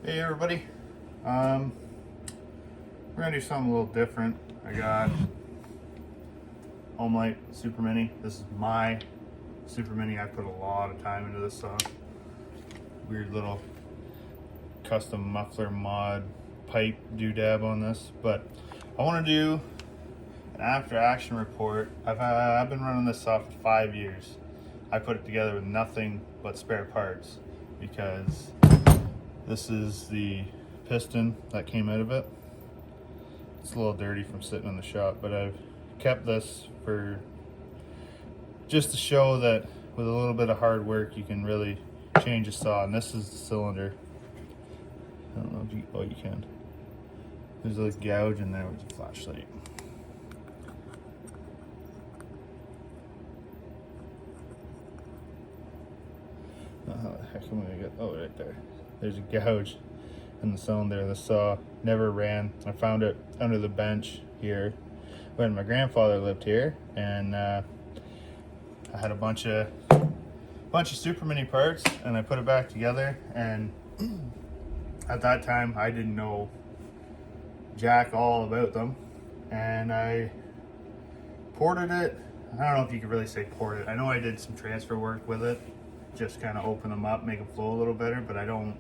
Hey everybody, we're gonna do something a little different. I got Homelite Super Mini. This is my Super Mini. I put a lot of time into this weird little custom muffler mod pipe doodad on this, but I want to do an after action report. I've been running this saw for 5 years. I put it together with nothing but spare parts because this is the piston that came out of it. It's a little dirty from sitting in the shop, but I've kept this for just to show that with a little bit of hard work you can really change a saw. And this is the cylinder. I don't know if you can. There's a gouge in there with a flashlight. How the heck am I gonna get? Oh, right there. There's a gouge in the cylinder. The saw never ran. I found it under the bench here when my grandfather lived here, and I had a bunch of Super Mini parts, and I put it back together. And at that time, I didn't know jack all about them, and I ported it. I don't know if you could really say ported. I know I did some transfer work with it, just kind of open them up, make them flow a little better, but I don't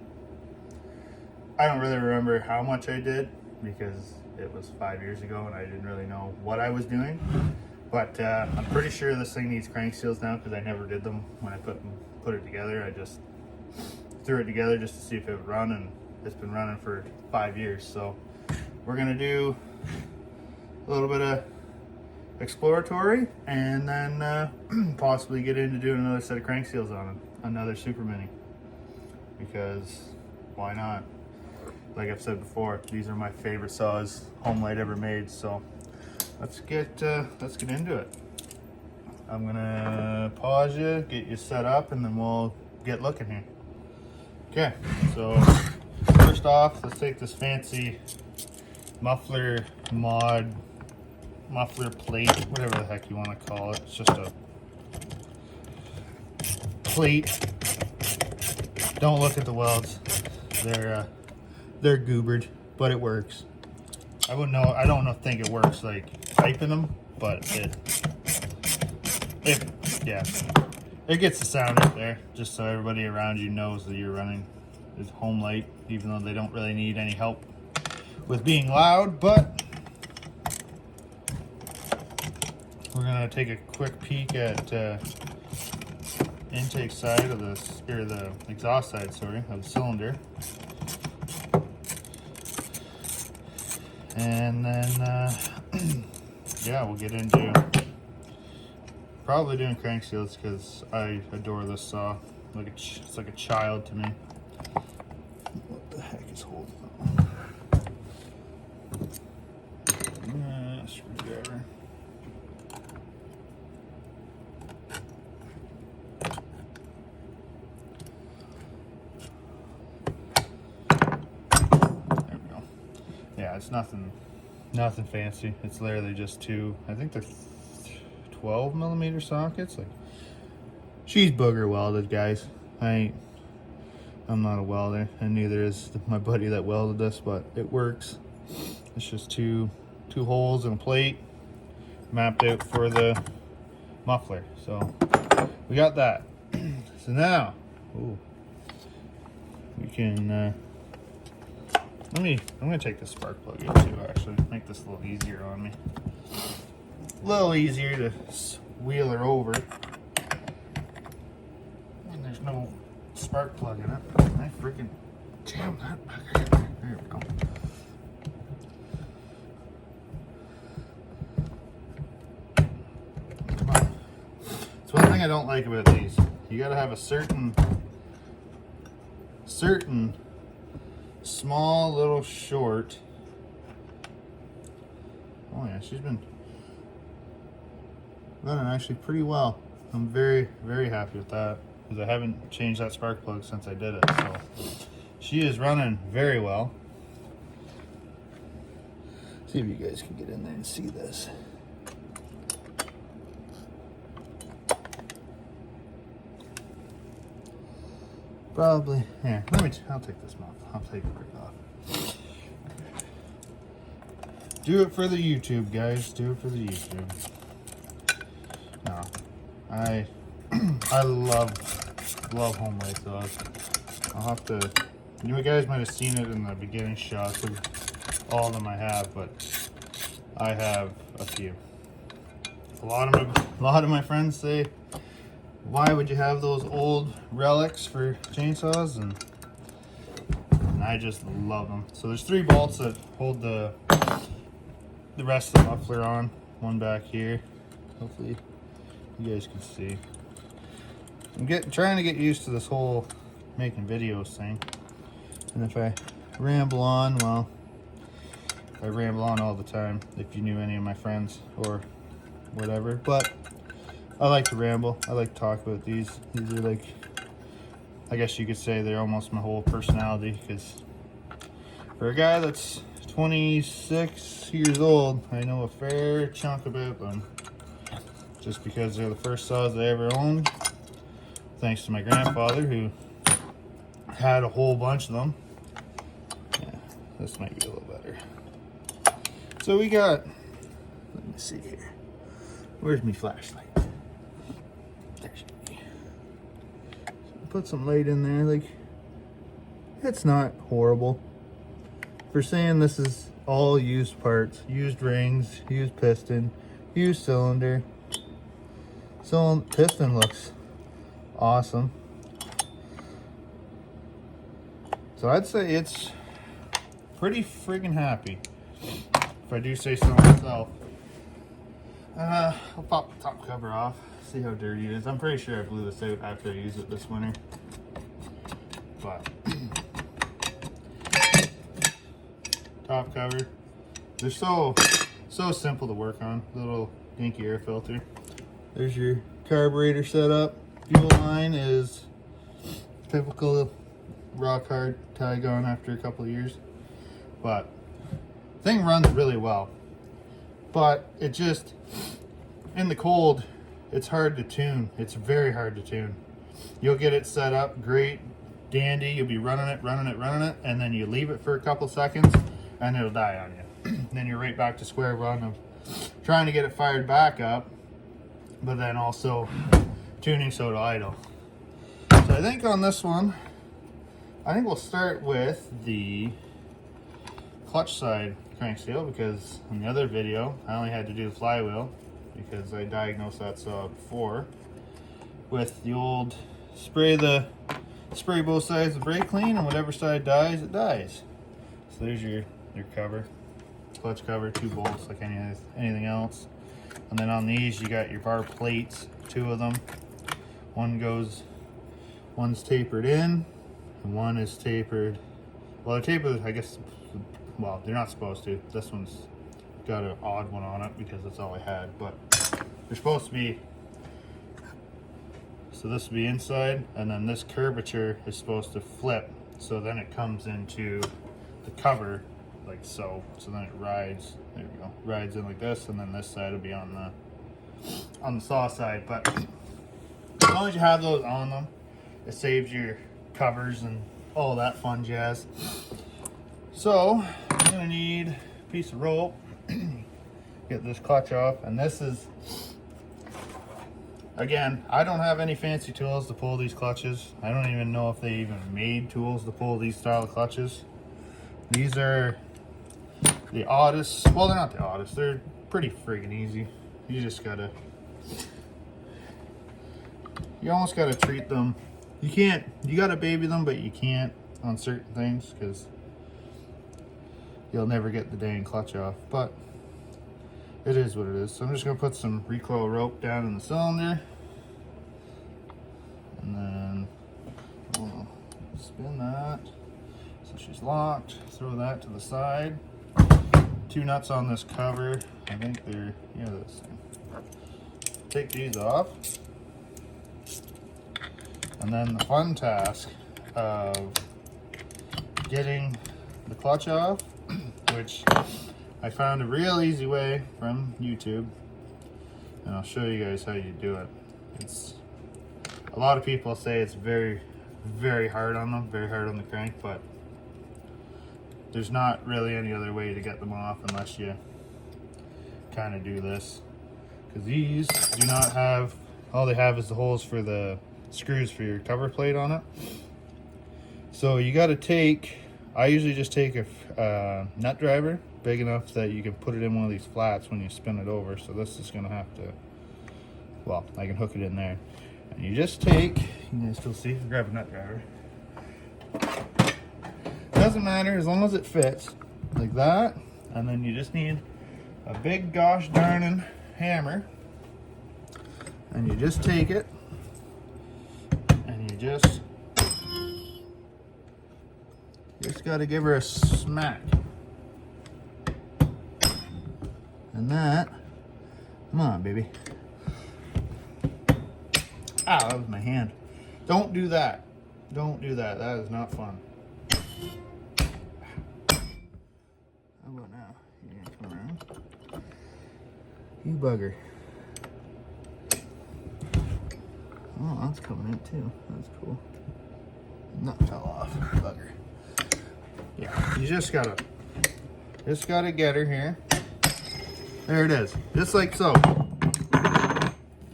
really remember how much I did because it was 5 years ago and I didn't really know what I was doing. But I'm pretty sure this thing needs crank seals now because I never did them when I put it together. I just threw it together just to see if it would run, and it's been running for 5 years. So we're gonna do a little bit of exploratory and then possibly get into doing another set of crank seals on it, another Super Mini, because why not? Like I've said before, these are my favorite saws Homelite ever made. So let's get into it. I'm gonna pause you, get you set up, and then we'll get looking here. Okay, so first off, let's take this fancy muffler plate, whatever the heck you want to call it. It's just a plate. Don't look at the welds. They're goobered, but it works. I don't think it works like piping them, but it gets the sound out there, just so everybody around you knows that you're running this Homelite, even though they don't really need any help with being loud. But we're gonna take a quick peek at intake side of this, or the exhaust side, sorry, of the cylinder. And then, yeah, we'll get into probably doing crank seals because I adore this saw. It's like a child to me. What the heck is holding on? Screwdriver. Yeah, it's nothing fancy. It's literally just two, I think they're 12 millimeter sockets. Like, she's booger welded, guys. I'm not a welder, and neither is my buddy that welded this, but it works. It's just two holes and a plate mapped out for the muffler. So we got that. So now, we can. I'm gonna take the spark plug out too, actually. Make this a little easier on me. A little easier to wheel her over. And there's no spark plug in it. I freaking jammed that back in. There we go. Come on. It's one thing I don't like about these. You gotta have a certain small little short. Oh yeah, she's been running actually pretty well. I'm very, very happy with that because I haven't changed that spark plug since I did it. So she is running very well. See if you guys can get in there and see this. Probably. Here, I'll take this off. I'll take it right off. Do it for the YouTube, guys. Do it for the YouTube. No, I love Homelite sauce. I'll have to. You guys might have seen it in the beginning shots of all of them I have, but I have a few. A lot of my friends say, "Why would you have those old relics for chainsaws?" And I just love them. So there's 3 bolts that hold the rest of the muffler on. One back here. Hopefully you guys can see. I'm trying to get used to this whole making videos thing. And if I ramble on, well, I ramble on all the time, if you knew any of my friends or whatever. But I like to ramble. I like to talk about these. These are like, I guess you could say they're almost my whole personality, because for a guy that's 26 years old, I know a fair chunk about them. Just because they're the first saws I ever owned. Thanks to my grandfather, who had a whole bunch of them. Yeah, this might be a little better. So we got, let me see here. Where's my flashlight? There she be. So put some light in there. Like, it's not horrible. For saying this is all used parts, used rings, used piston, used cylinder. So piston looks awesome. So I'd say it's pretty friggin' happy, if I do say so myself. I'll pop the top cover off, see how dirty it is. I'm pretty sure I blew this out after I used it this winter. But top cover, they're so simple to work on. Little dinky air filter. There's your carburetor setup. Fuel line is typical rock hard tag on after a couple of years, but thing runs really well. But it just, in the cold, it's hard to tune. It's very hard to tune. You'll get it set up great, dandy. You'll be running it, and then you leave it for a couple seconds, and it'll die on you. Then you're right back to square one of trying to get it fired back up, but then also tuning so it'll idle. So I think on this one, I think we'll start with the clutch side crank seal, because in the other video I only had to do the flywheel because I diagnosed that saw before with the old spray both sides of brake clean, and whatever side dies, it dies. So there's your cover, clutch cover, 2 bolts like anything else. And then on these you got your bar plates, 2 of them. One's tapered in and one is tapered. Well, they're tapered, I guess. Well, they're not supposed to. This one's got an odd one on it because that's all I had, but they're supposed to be. So this will be inside, and then this curvature is supposed to flip, so then it comes into the cover like so. So then it rides. There we go. Rides in like this, and then this side will be on the saw side. But as long as you have those on them, it saves your covers and all that fun jazz. So I'm gonna need a piece of rope, get this clutch off, and this is, again, I don't have any fancy tools to pull these clutches. I don't even know if they even made tools to pull these style of clutches. These are the oddest. Well, they're not the oddest. They're pretty friggin' easy. You just gotta, you almost gotta treat them. You gotta baby them, but you can't on certain things because you'll never get the dang clutch off. But it is what it is. So I'm just gonna put some recoil rope down in the cylinder, and then we'll spin that so she's locked. Throw that to the side. 2 nuts on this cover. I think they're, yeah, this thing. Take these off. And then the fun task of getting the clutch off, which I found a real easy way from YouTube, and I'll show you guys how you do it. It's, a lot of people say it's very, very hard on them, very hard on the crank, but there's not really any other way to get them off unless you kind of do this. Because these do not have, all they have is the holes for the screws for your cover plate on it. So you got to take, I usually just take a nut driver big enough that you can put it in one of these flats when you spin it over. So this is going to have to, well, I can hook it in there. And you just take, you can still see, grab a nut driver. Doesn't matter as long as it fits, like that. And then you just need a big gosh darnin' hammer. And you just take it, and you just got to give her a smack. And that, come on, baby. Ow, that was my hand. Don't do that. Don't do that. That is not fun. How about now? You're gonna come around. You bugger. Oh, that's coming out too. That's cool. Nut fell off. Bugger. Yeah, you just gotta get her here. There it is. Just like so.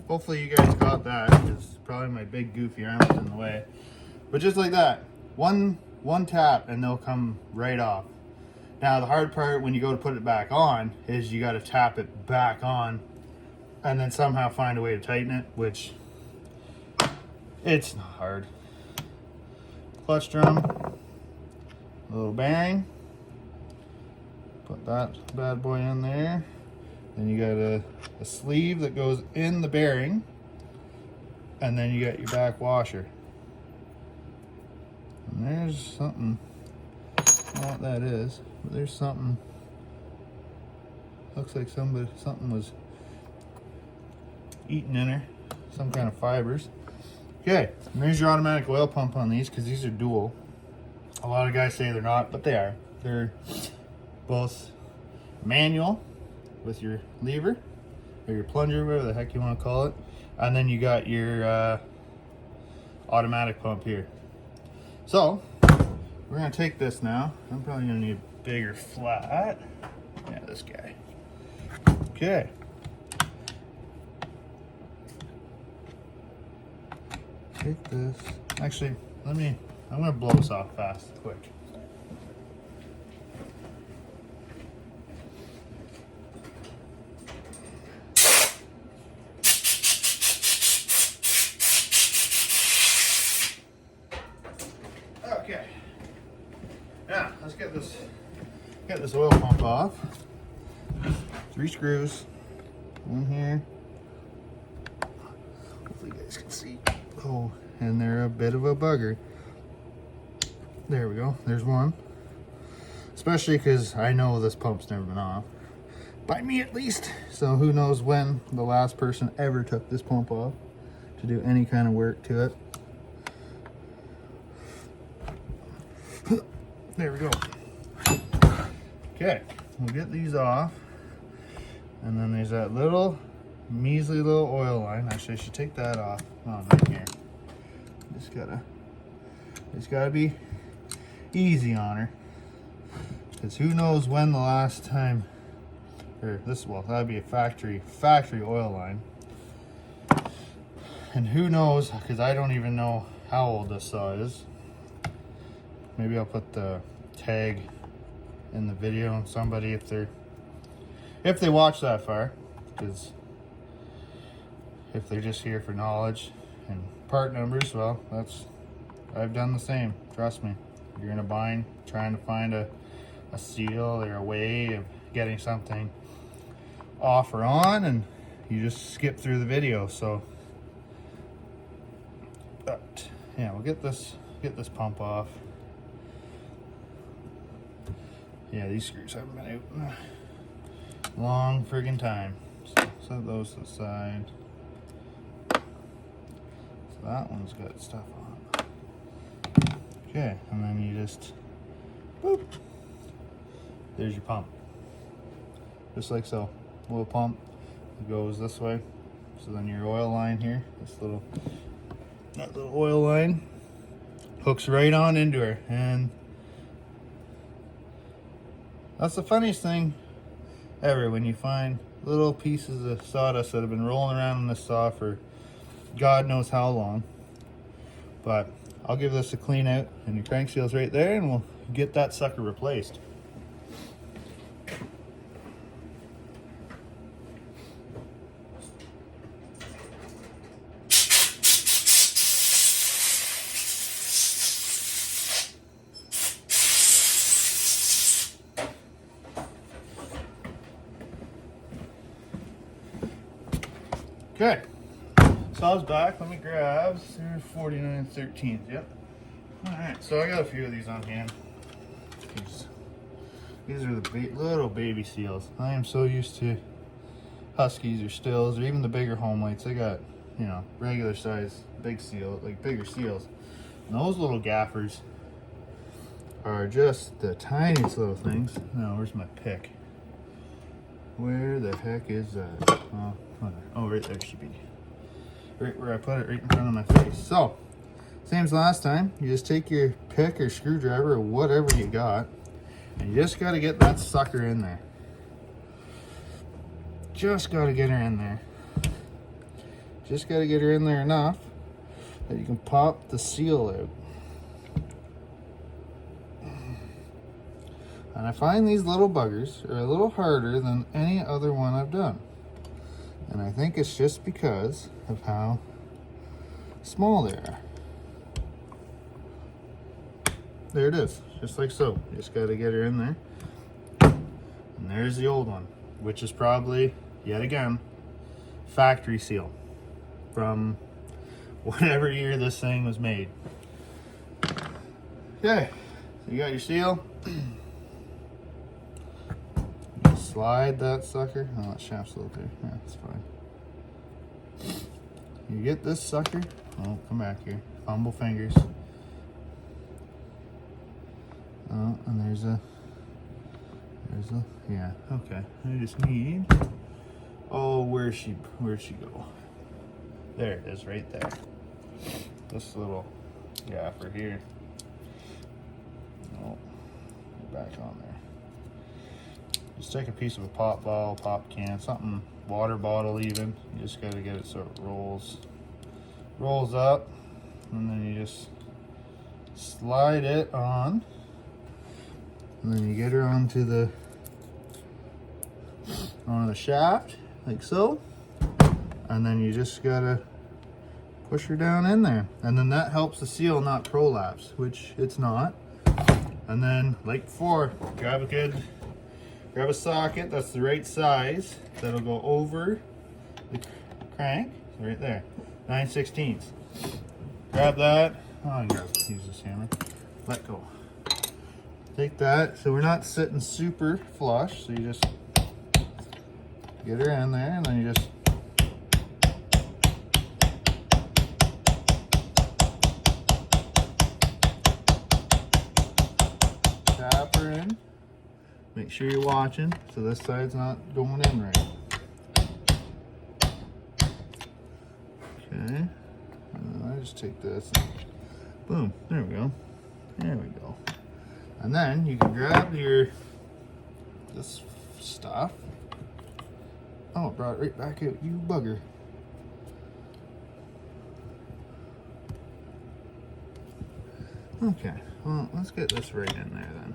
Hopefully you guys got that, because probably my big goofy arm was in the way. But just like that. One tap and they'll come right off. Now the hard part when you go to put it back on is you gotta tap it back on and then somehow find a way to tighten it, which it's not hard. Clutch drum, a little bearing. Put that bad boy in there. Then you got a sleeve that goes in the bearing. And then you got your back washer. And there's something, I don't know what that is, but there's something, looks like something was eating in her, some kind of fibers. Okay, and there's your automatic oil pump on these, because these are dual. A lot of guys say they're not, but they are. They're both manual with your lever, or your plunger, whatever the heck you want to call it. And then you got your automatic pump here. So, we're going to take this now. I'm probably going to need a bigger flat. Yeah, this guy. Okay. Take this. Actually, I'm going to blow this off fast, quick. Okay. Now, let's get this oil pump off. 3 screws. One here. Hopefully you guys can see. Oh, and they're a bit of a bugger. There we go. There's one. Especially because I know this pump's never been off. By me at least. So who knows when the last person ever took this pump off to do any kind of work to it. There we go. Okay, we'll get these off. And then there's that little measly little oil line. Actually, I should take that off. Oh, right here. Just gotta be easy on her. Because who knows when the last time, or this, well, that'd be a factory oil line. And who knows, because I don't even know how old this saw is. Maybe I'll put the tag in the video on somebody if they watch that far, because if they're just here for knowledge and part numbers, well, I've done the same. Trust me. You're in a bind trying to find a seal or a way of getting something off or on, and you just skip through the video. So, but yeah, we'll get this pump off. Yeah, these screws haven't been out in a long friggin' time. So set those to the side. So that one's got stuff on. Okay, and then you just, boop. There's your pump. Just like so. Little pump. It goes this way. So then your oil line here, that little oil line hooks right on into her. And that's the funniest thing ever, when you find little pieces of sawdust that have been rolling around in the saw for God knows how long. But I'll give this a clean out, and your crank seal's right there, and we'll get that sucker replaced. Okay, saw's back. Let me grab 49/13. Yep. All right, so I got a few of these on hand. These are the little baby seals. I am so used to huskies or stills or even the bigger Homelites. They got, you know, regular size big seal, like bigger seals. And those little gaffers are just the tiniest little things. Now, where's my pick? Where the heck is that? Oh, right there should be. Right where I put it, right in front of my face. So, same as last time. You just take your pick or screwdriver or whatever you got, and you just got to get that sucker in there. Just got to get her in there. Just got to get her in there enough that you can pop the seal out. And I find these little buggers are a little harder than any other one I've done. And I think it's just because of how small they are. There it is, just like so. Just got to get her in there. And there's the old one, which is probably, yet again, factory seal from whatever year this thing was made. Okay, so you got your seal. Slide that sucker. Oh, that shaft's a little big. Yeah, that's fine. You get this sucker. Oh, come back here. Fumble fingers. Oh, and there's a, yeah, okay. I just need, oh, where'd she go? There it is, right there. This little gaffer here. Oh, back on there. Just take a piece of a pop bottle, pop can, something, water bottle even. You just gotta get it so it rolls up, and then you just slide it on, and then you get her onto the shaft, like so, and then you just gotta push her down in there, and then that helps the seal not prolapse, which it's not. And then, like before, grab a socket that's the right size, that'll go over the crank, right there, 9/16. Grab that, oh, I gotta use this hammer, let go. Take that, so we're not sitting super flush, so you just get her in there, and then you just tap her in. Make sure you're watching, so this side's not going in right. Okay, and I just take this, and boom, there we go. There we go. And then you can grab this stuff. Oh, it brought it right back out, you bugger. Okay, well, let's get this right in there then.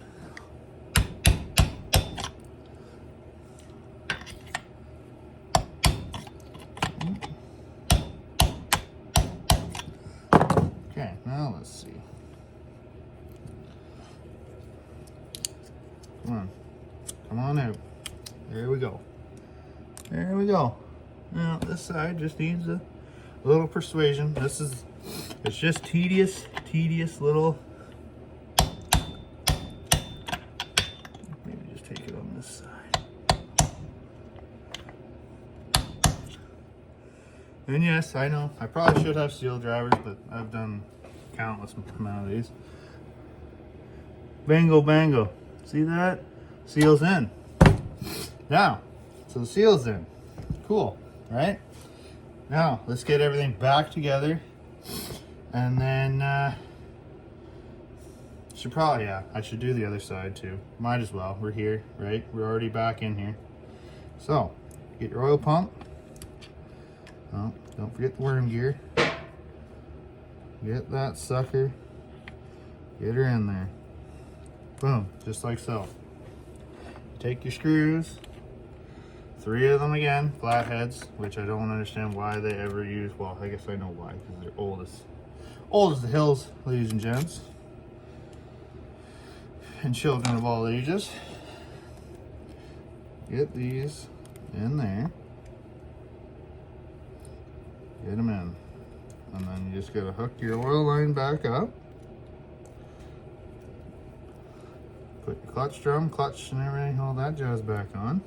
Okay, now let's see. Come on out. There we go. There we go. Now this side just needs a little persuasion. It's just tedious little. Maybe just take it on this side. And yes, I know, I probably should have seal drivers, but I've done countless amount of these. Bango bango. See that? Seal's in. Now, so the seal's in. Cool, right? Now, let's get everything back together. And then Should probably, yeah, I should do the other side too. Might as well. We're here, right? We're already back in here. So, get your oil pump. Oh, don't forget the worm gear. Get that sucker. Get her in there. Boom, just like so. Take your screws. 3 of them again, flatheads, which I don't understand why they ever use. Well, I guess I know why, because they're old as the hills, ladies and gents. And children of all ages. Get these in there. Get them in. And then you just gotta hook your oil line back up. Put your clutch drum, clutch and everything, all that jazz back on.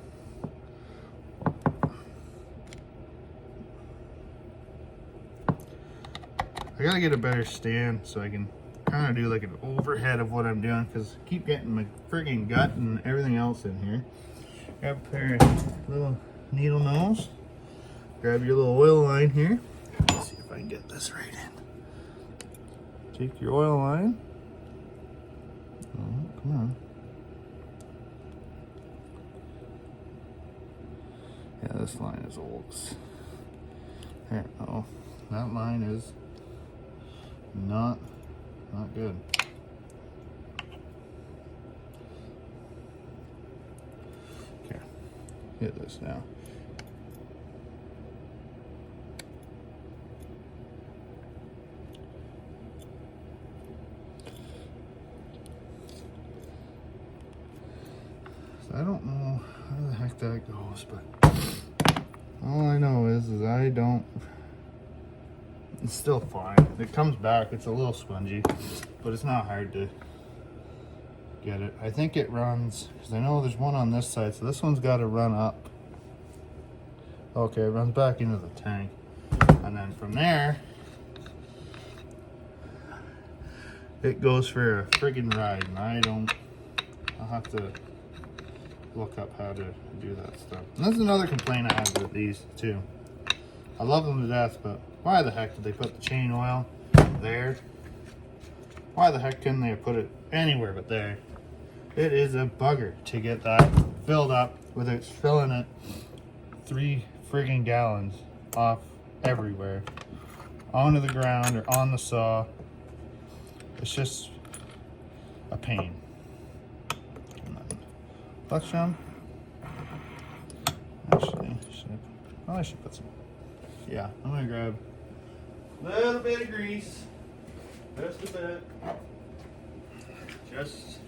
I gotta get a better stand so I can kind of do like an overhead of what I'm doing, because I keep getting my friggin' gut and everything else in here. Grab a pair of little needle nose. Grab your little oil line here. Let's see if I can get this right in. Take your oil line. Oh, come on. Yeah, this line is old. Here, oh, that line is not good. Okay, get this now. So I don't know how the heck that goes, but all I know is I don't. It's still fine. It comes back. It's a little spongy, but it's not hard to get it. I think it runs, because I know there's one on this side, so this one's got to run up. Okay, it runs back into the tank. And then from there, it goes for a friggin' ride. And I'll have to look up how to do that stuff. And that's another complaint I have with these too. I love them to death, but why the heck did they put the chain oil there? Why the heck couldn't they have put it anywhere but there? It is a bugger to get that filled up without filling it 3 friggin' gallons off everywhere. Onto the ground or on the saw. It's just a pain. Clutch drum. Actually, I should put some. Yeah, I'm gonna grab a little bit of grease, just a bit. Just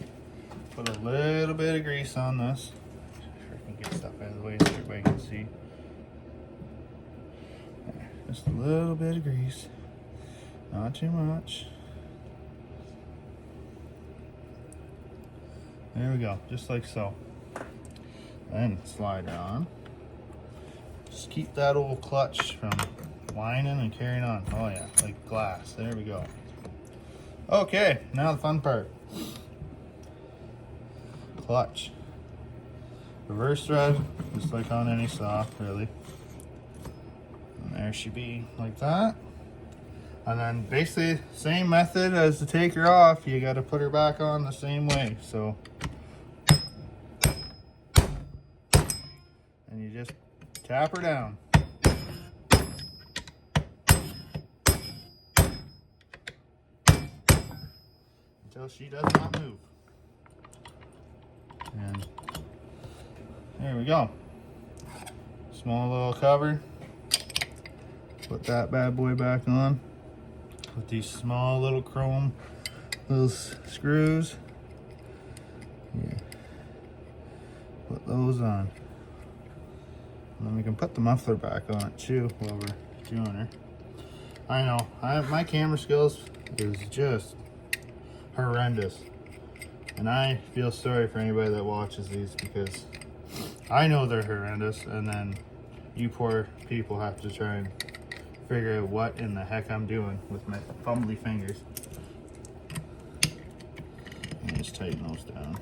put a little bit of grease on this. Sure I can get stuff out of the way so everybody can see. There, just a little bit of grease, not too much. There we go, just like so. Then slide her on. Just keep that old clutch from whining and carrying on. Oh yeah, like glass. There we go. Okay, now the fun part. Clutch. Reverse thread, just like on any saw, really. And there she be, like that. And then basically, same method as to take her off, you gotta put her back on the same way, so. And you just tap her down. Until she does not move. And there we go. Small little cover. Put that bad boy back on. With these small little chrome little screws. Yeah. Put those on. And then we can put the muffler back on it too while we're doing her. I know, my camera skills is just horrendous. And I feel sorry for anybody that watches these, because I know they're horrendous, and then you poor people have to try and figure out what in the heck I'm doing with my fumbly fingers. And just tighten those down.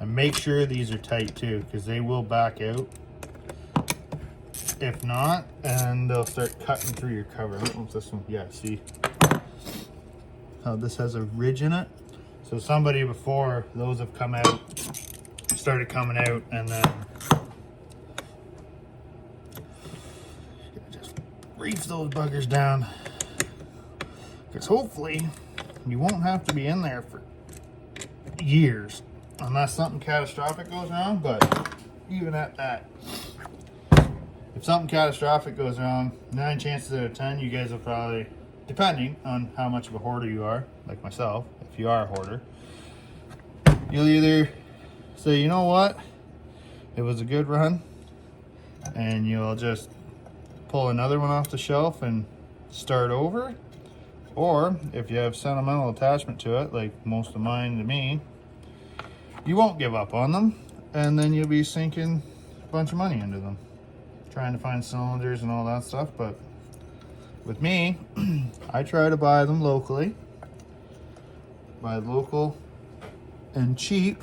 And make sure these are tight too, because they will back out. If not, and they'll start cutting through your cover. I don't know if this one, yeah, see. how this has a ridge in it. So somebody before those have come out, started coming out, and then just reef those buggers down, because hopefully you won't have to be in there for years unless something catastrophic goes wrong. But even at that, if something catastrophic goes wrong, 9 chances out of 10 you guys will probably, depending on how much of a hoarder you are, like myself, if you are a hoarder, you'll either say, you know what, it was a good run, and you'll just pull another one off the shelf and start over. Or if you have sentimental attachment to it, like most of mine to me, you won't give up on them, and then you'll be sinking a bunch of money into them, trying to find cylinders and all that stuff. But with me, I try to buy them locally, buy local and cheap,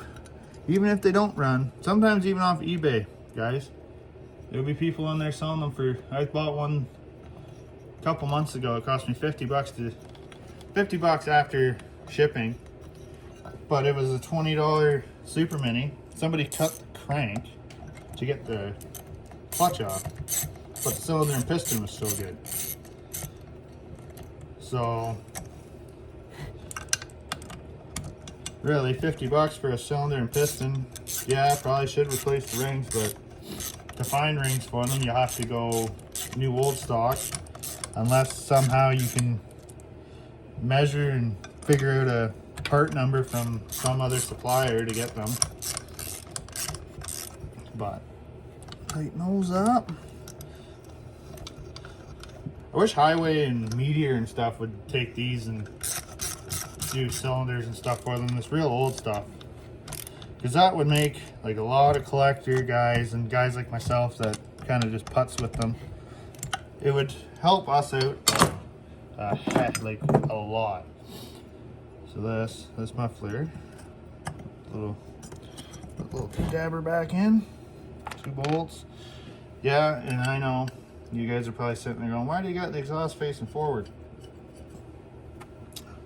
even if they don't run. Sometimes even off eBay, guys. There'll be people in there selling them for, I bought one a couple months ago. It cost me $50 after shipping, but it was a $20 Super Mini. Somebody cut the crank to get the clutch off, but the cylinder and piston was still good. So really, $50 for a cylinder and piston. Yeah, I probably should replace the rings, but to find rings for them, you have to go new old stock, unless somehow you can measure and figure out a part number from some other supplier to get them. But tighten those up. I wish Highway and Meteor and stuff would take these and do cylinders and stuff for them, this real old stuff, because that would make like a lot of collector guys and guys like myself that kind of just putts with them. It would help us out like a lot. So this muffler, little dabber back in, 2 bolts. Yeah, and I know you guys are probably sitting there going, why do you got the exhaust facing forward?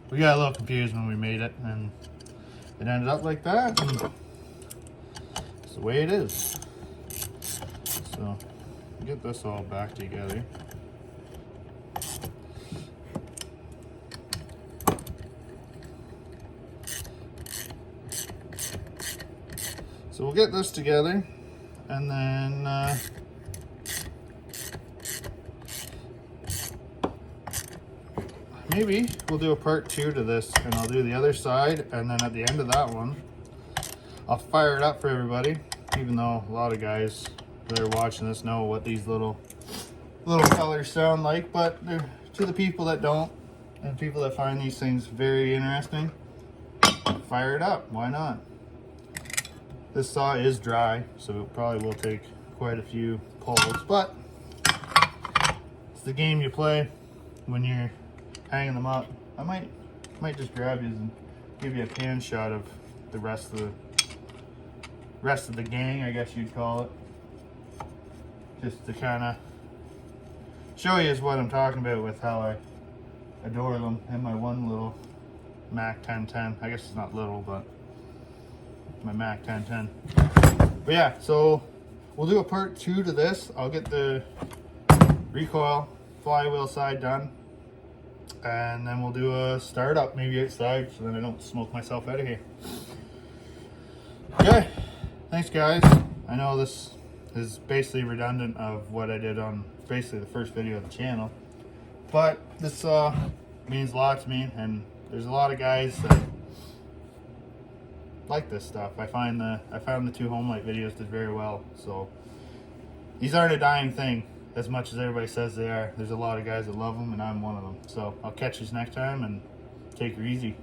We got a little confused when we made it, and it ended up like that, and it's the way it is. So get this all back together. So we'll get this together, and then maybe we'll do a part 2 to this, and I'll do the other side, and then at the end of that one, I'll fire it up for everybody, even though a lot of guys that are watching this know what these little colors sound like, but to the people that don't, and people that find these things very interesting, fire it up, why not? This saw is dry, so it probably will take quite a few pulls, but it's the game you play when you're hanging them up. I might just grab you and give you a pan shot of the rest of the gang, I guess you'd call it, just to kind of show you is what I'm talking about with how I adore them and my one little Mac 1010. I guess it's not little, but my Mac 1010. But yeah, so we'll do a part 2 to this. I'll get the recoil flywheel side done, and then we'll do a startup maybe outside, so then I don't smoke myself out of here. Okay, thanks guys. I know this is basically redundant of what I did on basically the first video of the channel, but this means a lot to me, and there's a lot of guys that like this stuff. I found the 2 Homelite videos did very well, so these aren't a dying thing as much as everybody says they are. There's a lot of guys that love them, and I'm one of them. So I'll catch you next time, and take her easy.